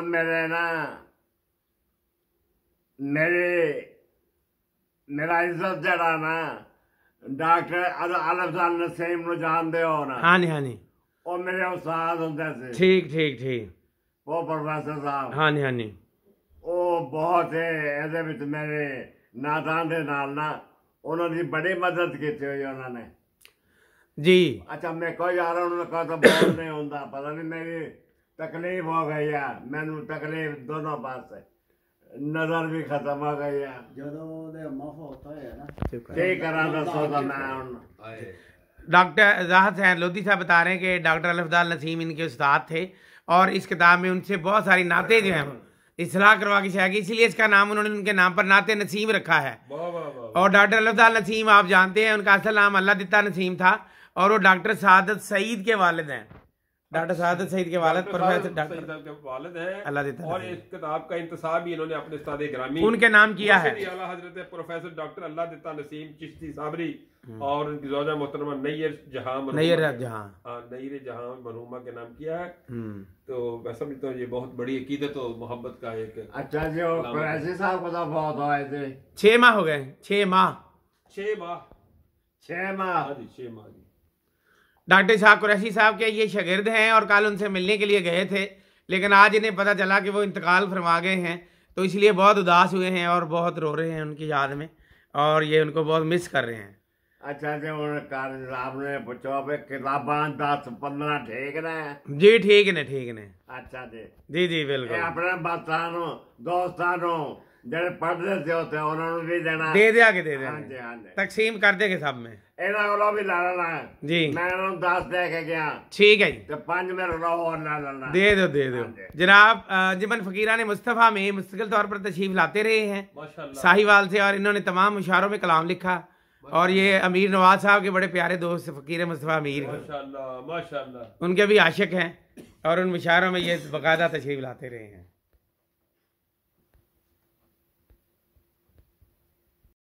मेरे ना मेरा इज्जत जरा ना डॉक्टर अल्लाह नसीम नु जानदे हो ना। हाँ जी हाँ जी। वो मेरे उस्ताद होंदे सी। ठीक ठीक ठीक। वो प्रोफेसर साहब। हाँ जी हाँ जी। वो बहुत ਇਹਦੇ ਵਿੱਚ ਮੇਰੇ ਨਾਦਾਂ ਦੇ ਨਾਲ ਨਾ ਉਹਨਾਂ ਦੀ ਬੜੀ ਮਦਦ ਕੀਤੀ ਹੋਈ ਉਹਨਾਂ ਨੇ जी। अच्छा मैं कोई आ रहा उन्होंने कहा तो बोल नहीं होता पता नहीं मेरी तकलीफ हो गई है मैनू तकलीफ दोनों पास से नजर भी खत्म हो गई है ठीक करा दसो तो मैं डॉक्टर राहत हैं लोधी साहब बता रहे हैं कि डॉक्टर अलफदाल नसीम इनके उस्ताद थे और इस किताब में उनसे बहुत सारी नाते जो हैं इस्लाह करवा के शायद इसलिए इसका नाम उन्होंने उनके नाम पर नाते नसीम रखा है। और डॉक्टर अलफदाल नसीम आप जानते हैं उनका असल नाम अल्लाह दिता नसीम था और वो डॉक्टर सादत सईद के वालिद हैं। डॉक्टर सादत सईद के वालिद प्रोफेसर डॉक्टर के वालिद हैं अल्लाह देता और इस किताब का इंतसाब भी इन्होंने अपने उस्ताद ग्रामी उनके नाम किया है आला हजरत प्रोफेसर डॉक्टर अल्लाह देता नसीम चिश्ती साबरी और उनकी ज़ौजा मोहतरमा नैयर जहां मरहूमा के नाम किया है। तो मैं समझता हूँ ये बहुत बड़ी अकीदत और मोहब्बत का एक अच्छा जो कुरैशी साहब को तो बहुत हुए थे 6 माह हो गए 6 माह डॉक्टर साहब कुरैशी साहब के ये शागिर्द हैं और कल उनसे मिलने के लिए गए थे लेकिन आज इन्हें पता चला कि वो इंतकाल फरमा गए हैं तो इसलिए बहुत उदास हुए हैं और बहुत रो रहे हैं उनकी याद में और ये उनको बहुत मिस कर रहे हैं। अच्छा जी आपने पूछो किताबां 10-15 ठीक ने जी ठीक ने अच्छा जी जी जी बिल्कुल अपने बातां दोस्तां ਜਿਹੜੇ ਪੜਦੇ ਸੀ ਉੱਥੇ ਉਹਨਾਂ ਨੂੰ ਵੀ ਦੇਣਾ ਦੇ ਦਿਆਂਗੇ ਹਾਂਜੀ ਹਾਂਜੀ ਤਕਸੀਮ ਕਰ ਦੇਗੇ ਸਭ में ਇਹਨਾਂ ਕੋਲੋਂ ਵੀ ਲੈ ਲੈਣਾ जी मैं ਉਹਨਾਂ ਨੂੰ 10 ਦੇ ਕੇ ਗਿਆ ठीक है जी ਤੇ 5 ਮੇਰੇ ਕੋਲੋਂ ਹੋਰ ਲੈ ਲੈਣਾ दे दो जनाब जिमन फकीरा ने मुस्तफ़ा में मुस्तकिल तौर पर तशरीफ लाते रहे हैं साहिवाल से और इन्होंने तमाम मुशारों में कलाम लिखा और ये अमीर नवाज साहब के बड़े प्यारे दोस्त फकीर मुस्तफ़ा अमीर माशाल्लाह माशाल्लाह उनके भी आशिक हैं और उन मुशारों में ये बाकायदा तशरीफ लाते रहे हैं।